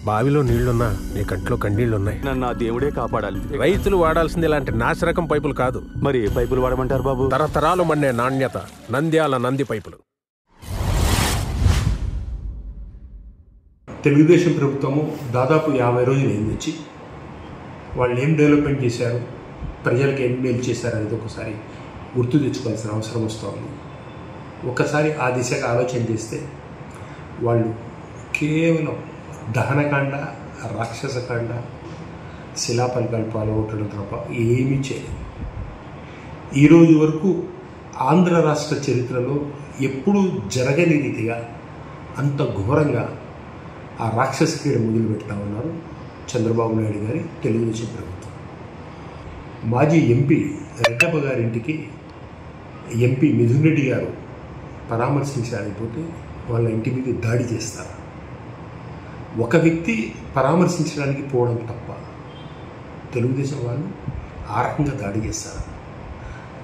బావిలో నీళ్లున్నా నీ కంట్లో కన్నీళ్లున్నాయి. నన్ను ఆ దేవుడే కాపాడాలి. రైతులు వాడాల్సింది ఇలాంటి నాసిరకం పైపులు కాదు. మరి ఏ పైపులు వాడమంటారు బాబు? తరతరాలు మన్నే నాణ్యత నంద్యాల నంది పైపులు. తెలుగుదేశం ప్రభుత్వము దాదాపు 50 రోజులు వచ్చి వాళ్ళు ఏం డెవలప్మెంట్ చేశారు, ప్రజలకు ఏం మేలు చేశారు అనేది ఒకసారి గుర్తు తెచ్చుకోవాల్సిన అవసరం వస్తుంది. ఒక్కసారి ఆ దిశగా ఆలోచన చేస్తే వాళ్ళు కేవలం దహనకాండ, రాక్షసకాండ, శిలాపలకాలు పాల్గొట్టడం తప్ప ఏమీ చేయలేదు. ఈరోజు వరకు ఆంధ్ర రాష్ట్ర చరిత్రలో ఎప్పుడూ జరగని రీతిగా అంత ఘోరంగా ఆ రాక్షస క్రీడ మొదలు పెడతా ఉన్నారు చంద్రబాబు నాయుడు గారి తెలుగుదేశం ప్రభుత్వం. మాజీ ఎంపీ రెడ్డప్ప గారింటికి ఎంపీ మిథున్ రెడ్డి గారు పరామర్శించకపోతే వాళ్ళ ఇంటి మీద దాడి చేస్తారు. ఒక వ్యక్తి పరామర్శించడానికి పోవడం తప్ప తెలుగుదేశం వాళ్ళు ఆ రకంగా దాడి చేస్తారు.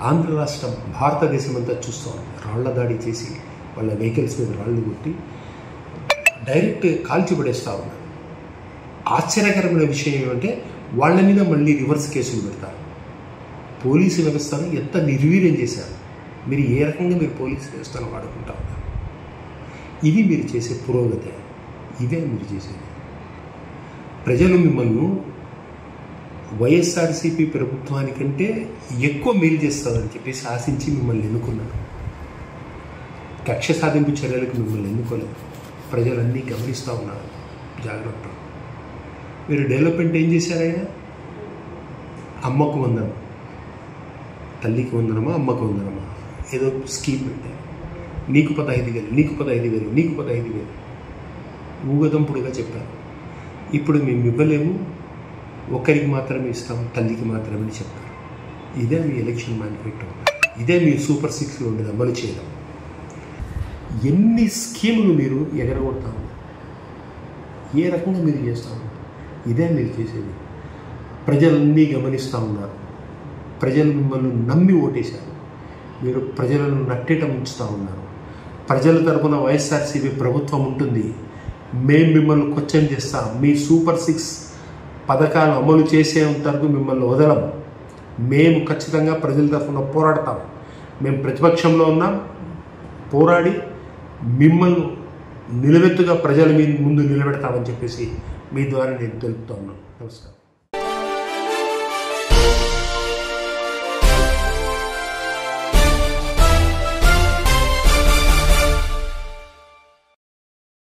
ఆంధ్ర రాష్ట్రం, భారతదేశం అంతా చూస్తూ ఉంది. రాళ్ల దాడి చేసి వాళ్ళ వెహికల్స్ మీద రాళ్ళు కొట్టి డైరెక్ట్ కాల్చిపడేస్తూ ఉన్నారు. ఆశ్చర్యకరమైన విషయం ఏమంటే వాళ్ళ మీద మళ్ళీ రివర్స్ కేసులు పెడతారు. పోలీసు వ్యవస్థను ఎంత నిర్వీర్యం చేశారు. మీరు ఏ రకంగా మీరు పోలీసు వ్యవస్థను వాడుకుంటా ఉన్నారు. ఇది మీరు చేసే పురోగతి, ఇదే మీరు చేసేది. ప్రజలు మిమ్మల్ని వైఎస్ఆర్సీపీ ప్రభుత్వానికంటే ఎక్కువ మేలు చేస్తుందని చెప్పేసి ఆశించి మిమ్మల్ని ఎన్నుకున్నారు. కక్ష సాధింపు చర్యలకు మిమ్మల్ని ఎన్నుకోలేదు. ప్రజలన్నీ గమనిస్తూ ఉన్నారు. జాగ్రత్త. మీరు డెవలప్మెంట్ ఏం చేశారయ్యా? అమ్మకు వందనం, తల్లికి వందనమా, అమ్మకు వందనమా, ఏదో స్కీమ్ పెట్టారు. నీకు 15,000, నీకు 15,000, నీకు 15,000 ఊగదంపుడుగా చెప్పారు. ఇప్పుడు మేము ఇవ్వలేము, ఒకరికి మాత్రమే ఇస్తాం, తల్లికి మాత్రమే అని చెప్పారు. ఇదే మీ ఎలక్షన్ మేనిఫెస్టో, ఇదే మీ సూపర్ 6లో ఉండేది అమలు చేయడం. ఎన్ని స్కీములు మీరు ఎగరగొడతాము, ఏ రకంగా మీరు చేస్తాము, ఇదే మీరు చేసేది. ప్రజలన్నీ గమనిస్తూ ఉన్నారు. ప్రజలు మిమ్మల్ని నమ్మి ఓటేశారు. మీరు ప్రజలను నట్టేట ఉంచుతూ ఉన్నారు. ప్రజల తరపున వైఎస్ఆర్సీపీ ప్రభుత్వం ఉంటుంది. మేము మిమ్మల్ని క్వశ్చన్ చేస్తాం. మీ సూపర్ 6 పథకాలు అమలు చేసేంత వరకు మిమ్మల్ని వదలం. మేము ఖచ్చితంగా ప్రజల తరఫున పోరాడతాం. మేము ప్రతిపక్షంలో ఉన్నాం. పోరాడి మిమ్మల్ని నిలబెత్తుగా ప్రజల మీ ముందు నిలబెడతామని చెప్పేసి మీ ద్వారా నేను తెలుపుతా ఉన్నాను. నమస్కారం.